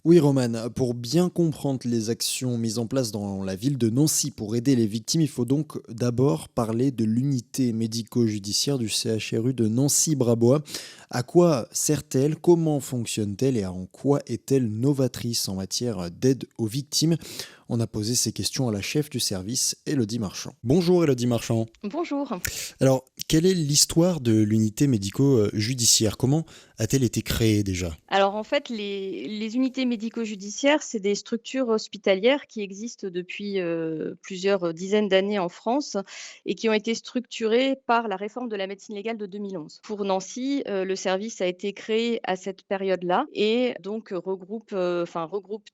Oui, Roman, pour bien comprendre les actions mises en place dans la ville de Nancy pour aider les victimes, il faut donc d'abord parler de l'unité médico-judiciaire du CHRU de Nancy-Brabois. À quoi sert-elle? Comment fonctionne-t-elle? Et en quoi est-elle novatrice en matière d'aide aux victimes? On a posé ces questions à la chef du service, Élodie Marchand. Bonjour Élodie Marchand. Bonjour. Alors, quelle est l'histoire de l'unité médico-judiciaire? Comment a-t-elle été créée déjà? Alors en fait, les unités médico-judiciaires, c'est des structures hospitalières qui existent depuis, plusieurs dizaines d'années en France et qui ont été structurées par la réforme de la médecine légale de 2011. Pour Nancy, le service a été créé à cette période-là et donc regroupe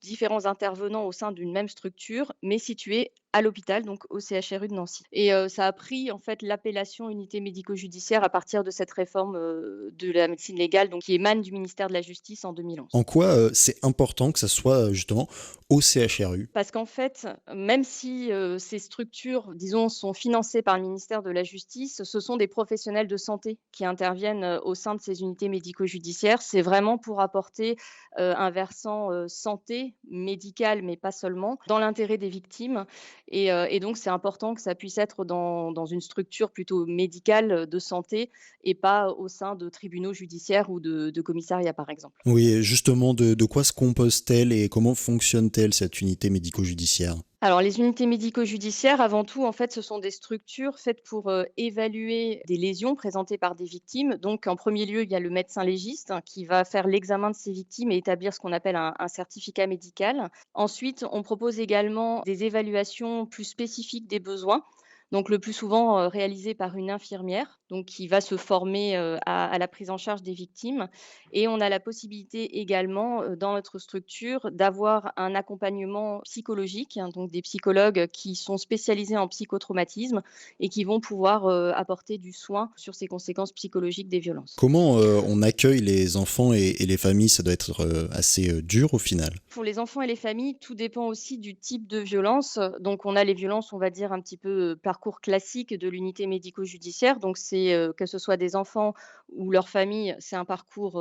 différents intervenants au sein d'une même structure, mais située à l'hôpital, donc au CHRU de Nancy et ça a pris en fait l'appellation unité médico-judiciaire à partir de cette réforme, de la médecine légale, donc qui émane du ministère de la Justice en 2011. En quoi, c'est important que ça soit, justement au CHRU? Parce qu'en fait, même si, ces structures, disons, sont financées par le ministère de la Justice, ce sont des professionnels de santé qui interviennent, au sein de ces unités médico-judiciaires. C'est vraiment pour apporter, un versant, santé, médical, mais pas seulement, dans l'intérêt des victimes et donc c'est important que ça puisse être dans une structure plutôt médicale, de santé et pas au sein de tribunaux judiciaires ou de commissariats, par exemple. Oui, et justement, de quoi se compose-t-elle et comment fonctionne-t-elle, cette unité médico-judiciaire? Alors, les unités médico-judiciaires, avant tout, en fait, ce sont des structures faites pour, évaluer des lésions présentées par des victimes. Donc, en premier lieu, il y a le médecin légiste qui va faire l'examen de ces victimes et établir ce qu'on appelle un certificat médical. Ensuite, on propose également des évaluations plus spécifiques des besoins, donc le plus souvent, réalisées par une infirmière, donc qui va se former, à la prise en charge des victimes et on a la possibilité également, dans notre structure, d'avoir un accompagnement psychologique, hein, donc des psychologues qui sont spécialisés en psychotraumatisme et qui vont pouvoir, apporter du soin sur ces conséquences psychologiques des violences. Comment, on accueille les enfants et les familles? Ça doit être, assez, dur au final. Pour les enfants et les familles, tout dépend aussi du type de violence. Donc on a les violences, on va dire un petit peu, parcours classique de l'unité médico-judiciaire. Donc c'est, que ce soit des enfants ou leur famille, c'est un parcours,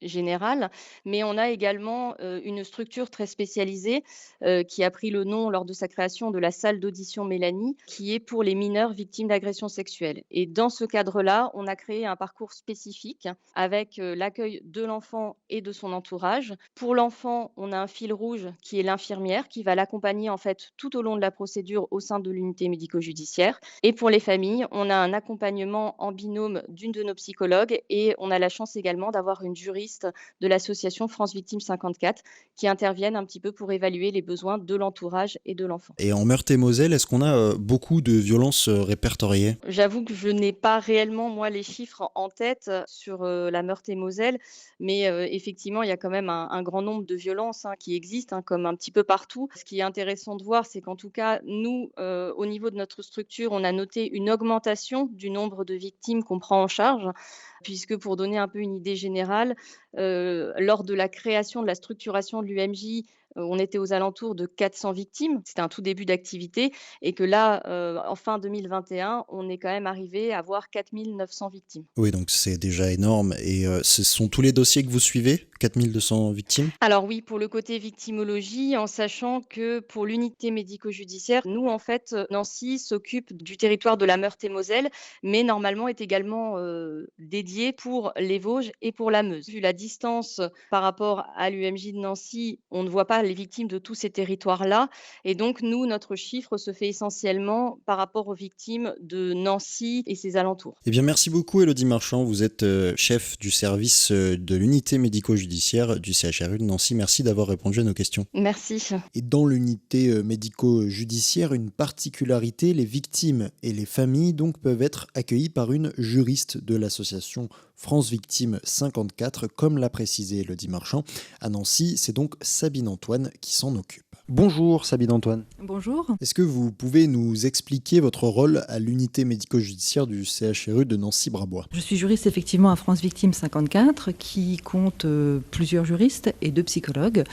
général. Mais on a également, une structure très spécialisée, qui a pris le nom lors de sa création de la salle d'audition Mélanie, qui est pour les mineurs victimes d'agressions sexuelles. Et dans ce cadre-là, on a créé un parcours spécifique avec, l'accueil de l'enfant et de son entourage. Pour l'enfant, on a un fil rouge qui est l'infirmière qui va l'accompagner en fait tout au long de la procédure au sein de l'unité médico-judiciaire. Et pour les familles, on a un accompagnement en binôme d'une de nos psychologues et on a la chance également d'avoir une juriste de l'association France Victimes 54 qui interviennent un petit peu pour évaluer les besoins de l'entourage et de l'enfant. Et en Meurthe-et-Moselle, est-ce qu'on a, beaucoup de violences, répertoriées? J'avoue que je n'ai pas réellement, moi, les chiffres en tête, sur, la Meurthe-et-Moselle, mais effectivement, il y a quand même un grand nombre de violences, hein, qui existent, hein, comme un petit peu partout. Ce qui est intéressant de voir, c'est qu'en tout cas, nous, au niveau de notre structure, on a noté une augmentation du nombre de victimes qu'on prend en charge, puisque pour donner un peu une idée générale, lors de la création, de la structuration de l'UMJ, on était aux alentours de 400 victimes. C'était un tout début d'activité et que là, en fin 2021, on est quand même arrivé à voir 4 900 victimes. Oui, donc c'est déjà énorme et ce sont tous les dossiers que vous suivez? 4 200 victimes? Alors oui, pour le côté victimologie, en sachant que pour l'unité médico-judiciaire, nous, en fait, Nancy s'occupe du territoire de la Meurthe-et-Moselle, mais normalement est également, dédiée pour les Vosges et pour la Meuse. Vu la distance par rapport à l'UMJ de Nancy, on ne voit pas les victimes de tous ces territoires-là et donc nous, notre chiffre se fait essentiellement par rapport aux victimes de Nancy et ses alentours. Eh bien, merci beaucoup Élodie Marchand. Vous êtes, chef du service, de l'unité médico-judiciaire du CHRU de Nancy. Merci d'avoir répondu à nos questions. Merci. Et dans l'unité médico-judiciaire, une particularité, les victimes et les familles donc peuvent être accueillies par une juriste de l'association France Victimes 54, comme l'a précisé Élodie Marchand. À Nancy, c'est donc Sabine Antoine qui s'en occupe. Bonjour Sabine Antoine. Bonjour. Est-ce que vous pouvez nous expliquer votre rôle à l'unité médico-judiciaire du CHRU de Nancy-Brabois? Je suis juriste effectivement à France Victimes 54 qui compte plusieurs juristes et 2 psychologues.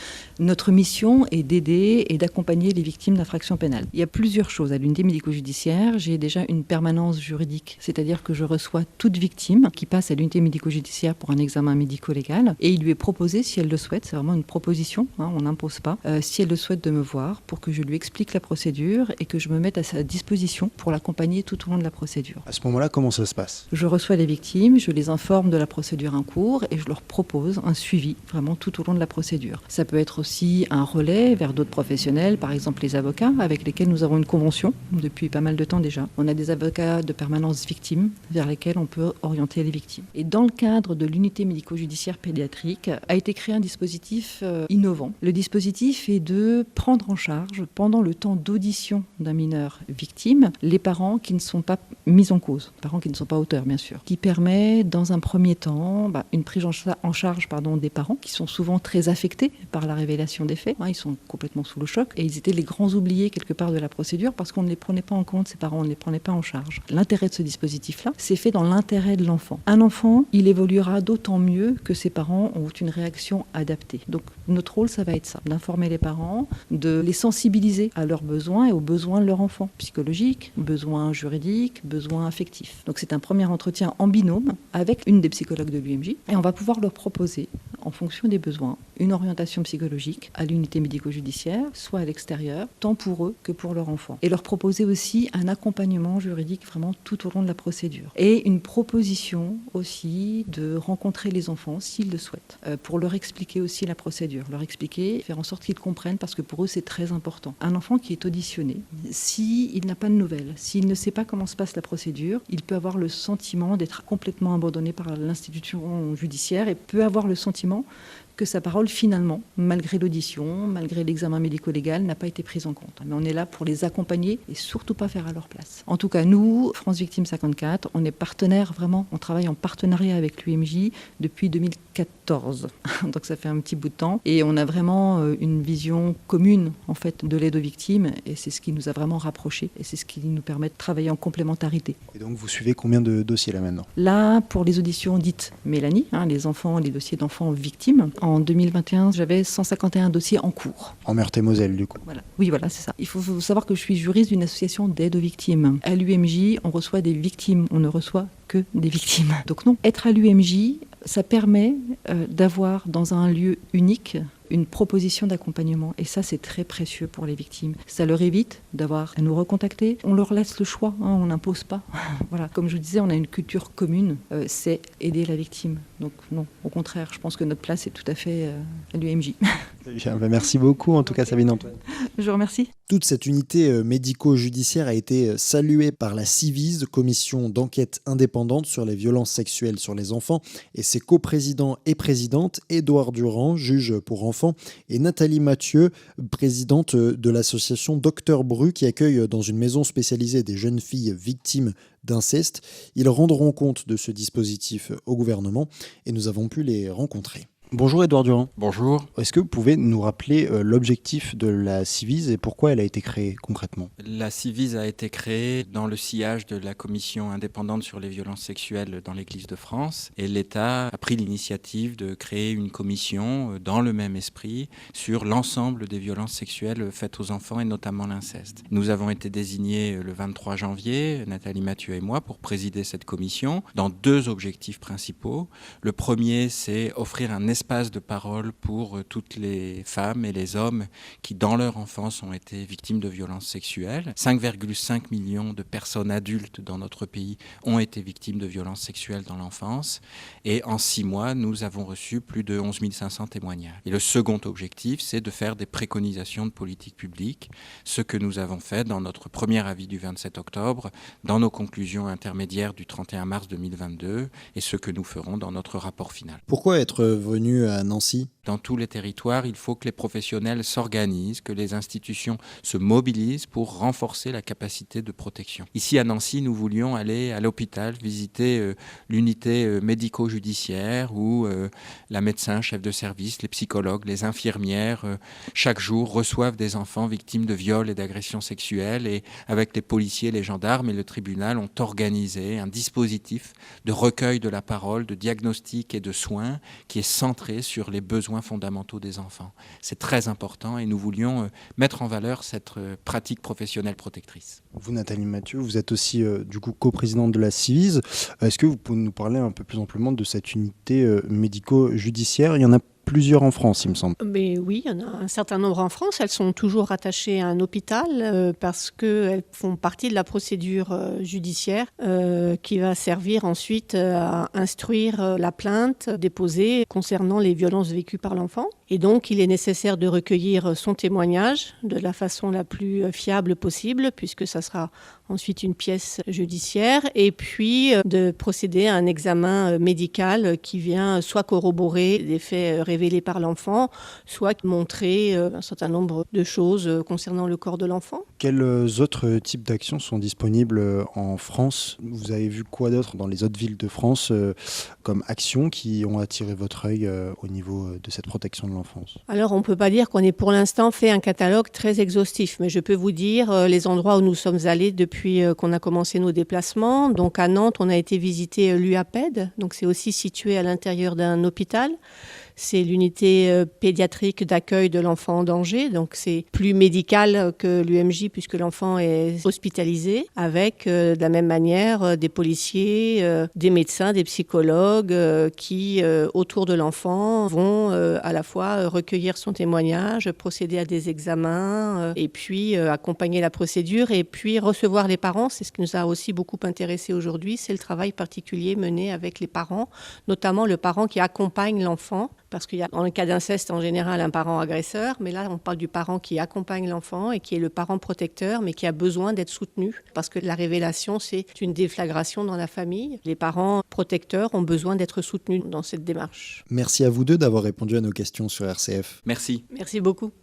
Notre mission est d'aider et d'accompagner les victimes d'infractions pénales. Il y a plusieurs choses à l'unité médico-judiciaire. J'ai déjà une permanence juridique, c'est-à-dire que je reçois toute victime qui passe à l'unité médico-judiciaire pour un examen médico-légal et il lui est proposé, si elle le souhaite, c'est vraiment une proposition, on n'impose pas, si elle le souhaite de me voir pour que je lui explique la procédure et que je me mette à sa disposition pour l'accompagner tout au long de la procédure. À ce moment-là, comment ça se passe? Je reçois les victimes, je les informe de la procédure en cours et je leur propose un suivi vraiment tout au long de la procédure. Ça peut être aussi un relais vers d'autres professionnels, par exemple les avocats avec lesquels nous avons une convention depuis pas mal de temps déjà. On a des avocats de permanence victimes vers lesquels on peut orienter les victimes. Et dans le cadre de l'unité médico-judiciaire pédiatrique a été créé un dispositif innovant. Le dispositif est de prendre en charge pendant le temps d'audition d'un mineur victime les parents qui ne sont pas mis en cause, parents qui ne sont pas auteurs bien sûr, qui permet dans un premier temps une prise en charge des parents qui sont souvent très affectés par la révélation des faits. Ils sont complètement sous le choc et ils étaient les grands oubliés quelque part de la procédure parce qu'on ne les prenait pas en compte, ces parents, on ne les prenait pas en charge. L'intérêt de ce dispositif-là, c'est fait dans l'intérêt de l'enfant. Un enfant, il évoluera d'autant mieux que ses parents ont une réaction adaptée. Donc notre rôle, ça va être ça, d'informer les parents, de les sensibiliser à leurs besoins et aux besoins de leur enfant, psychologiques, besoins juridiques, besoins affectifs. Donc c'est un premier entretien en binôme avec une des psychologues de l'UMJ et on va pouvoir leur proposer, en fonction des besoins, une orientation psychologique à l'unité médico-judiciaire, soit à l'extérieur, tant pour eux que pour leur enfant. Et leur proposer aussi un accompagnement juridique vraiment tout au long de la procédure. Et une proposition aussi de rencontrer les enfants s'ils le souhaitent, pour leur expliquer aussi la procédure, leur expliquer, faire en sorte qu'ils comprennent parce que pour eux c'est très important. Un enfant qui est auditionné, s'il n'a pas de nouvelles, s'il ne sait pas comment se passe la procédure, il peut avoir le sentiment d'être complètement abandonné par l'institution judiciaire et peut avoir le sentiment que sa parole, finalement, malgré l'audition, malgré l'examen médico-légal, n'a pas été prise en compte. Mais on est là pour les accompagner et surtout pas faire à leur place. En tout cas, nous, France Victimes 54, on est partenaire vraiment, on travaille en partenariat avec l'UMJ depuis 2014. Donc ça fait un petit bout de temps. Et on a vraiment une vision commune, en fait, de l'aide aux victimes. Et c'est ce qui nous a vraiment rapprochés. Et c'est ce qui nous permet de travailler en complémentarité. Et donc, vous suivez combien de dossiers là maintenant? Là, pour les auditions dites Mélanie, les dossiers d'enfants victimes, en 2021, j'avais 151 dossiers en cours. En Meurthe-et-Moselle, du coup. Voilà. Oui, voilà, c'est ça. Il faut savoir que je suis juriste d'une association d'aide aux victimes. À l'UMJ, on reçoit des victimes, on ne reçoit que des victimes. Donc non, être à l'UMJ, ça permet d'avoir dans un lieu unique une proposition d'accompagnement. Et ça, c'est très précieux pour les victimes. Ça leur évite d'avoir à nous recontacter. On leur laisse le choix, on n'impose pas. Voilà. Comme je vous disais, on a une culture commune, c'est aider la victime. Donc non, au contraire, je pense que notre place est tout à fait à l'UMJ. Merci beaucoup, en tout cas, Sabine Antoine. Je vous remercie. Toute cette unité médico-judiciaire a été saluée par la Civise, commission d'enquête indépendante sur les violences sexuelles sur les enfants, et ses coprésidents et présidentes, Édouard Durand, juge pour enfants, et Nathalie Mathieu, présidente de l'association Docteur Bru, qui accueille dans une maison spécialisée des jeunes filles victimes d'inceste. Ils rendront compte de ce dispositif au gouvernement et nous avons pu les rencontrer. Bonjour Édouard Durand. Bonjour. Est-ce que vous pouvez nous rappeler l'objectif de la Civise et pourquoi elle a été créée concrètement? La Civise a été créée dans le sillage de la commission indépendante sur les violences sexuelles dans l'Église de France et l'État a pris l'initiative de créer une commission dans le même esprit sur l'ensemble des violences sexuelles faites aux enfants et notamment l'inceste. Nous avons été désignés le 23 janvier, Nathalie Mathieu et moi, pour présider cette commission dans 2 objectifs principaux. Le premier, c'est offrir un espace de parole pour toutes les femmes et les hommes qui, dans leur enfance, ont été victimes de violences sexuelles. 5,5 millions de personnes adultes dans notre pays ont été victimes de violences sexuelles dans l'enfance. Et en 6 mois, nous avons reçu plus de 11 500 témoignages. Et le second objectif, c'est de faire des préconisations de politique publique, ce que nous avons fait dans notre premier avis du 27 octobre, dans nos conclusions intermédiaires du 31 mars 2022 et ce que nous ferons dans notre rapport final. Pourquoi être venu à Nancy ? dans tous les territoires, il faut que les professionnels s'organisent, que les institutions se mobilisent pour renforcer la capacité de protection. Ici à Nancy, nous voulions aller à l'hôpital, visiter l'unité médico-judiciaire où la médecin, chef de service, les psychologues, les infirmières, chaque jour reçoivent des enfants victimes de viols et d'agressions sexuelles, et avec les policiers, les gendarmes et le tribunal ont organisé un dispositif de recueil de la parole, de diagnostic et de soins qui est centré sur les besoins fondamentaux des enfants. C'est très important et nous voulions mettre en valeur cette pratique professionnelle protectrice. Vous, Nathalie Mathieu, vous êtes aussi du coup coprésidente de la Ciivise. Est-ce que vous pouvez nous parler un peu plus amplement de cette unité médico-judiciaire ? Il y en a plusieurs en France, il me semble. Mais oui, il y en a un certain nombre en France. Elles sont toujours rattachées à un hôpital parce qu'elles font partie de la procédure judiciaire qui va servir ensuite à instruire la plainte déposée concernant les violences vécues par l'enfant. Et donc, il est nécessaire de recueillir son témoignage de la façon la plus fiable possible, puisque ça sera ensuite une pièce judiciaire, et puis de procéder à un examen médical qui vient soit corroborer des faits révélés par l'enfant, soit montrer un certain nombre de choses concernant le corps de l'enfant. Quels autres types d'actions sont disponibles en France ? Vous avez vu quoi d'autre dans les autres villes de France comme actions qui ont attiré votre œil au niveau de cette protection de l'enfance ? Alors, on ne peut pas dire qu'on ait pour l'instant fait un catalogue très exhaustif, mais je peux vous dire les endroits où nous sommes allés depuis qu'on a commencé nos déplacements. Donc, à Nantes, on a été visiter l'UAPED, donc c'est aussi situé à l'intérieur d'un hôpital. C'est l'unité pédiatrique d'accueil de l'enfant en danger. Donc, c'est plus médical que l'UMJ puisque l'enfant est hospitalisé avec, de la même manière, des policiers, des médecins, des psychologues qui, autour de l'enfant, vont à la fois recueillir son témoignage, procéder à des examens et puis accompagner la procédure et puis recevoir les parents. C'est ce qui nous a aussi beaucoup intéressé aujourd'hui. C'est le travail particulier mené avec les parents, notamment le parent qui accompagne l'enfant. Parce qu'il y a, dans le cas d'inceste, en général, un parent agresseur. Mais là, on parle du parent qui accompagne l'enfant et qui est le parent protecteur, mais qui a besoin d'être soutenu. Parce que la révélation, c'est une déflagration dans la famille. Les parents protecteurs ont besoin d'être soutenus dans cette démarche. Merci à vous deux d'avoir répondu à nos questions sur RCF. Merci. Merci beaucoup.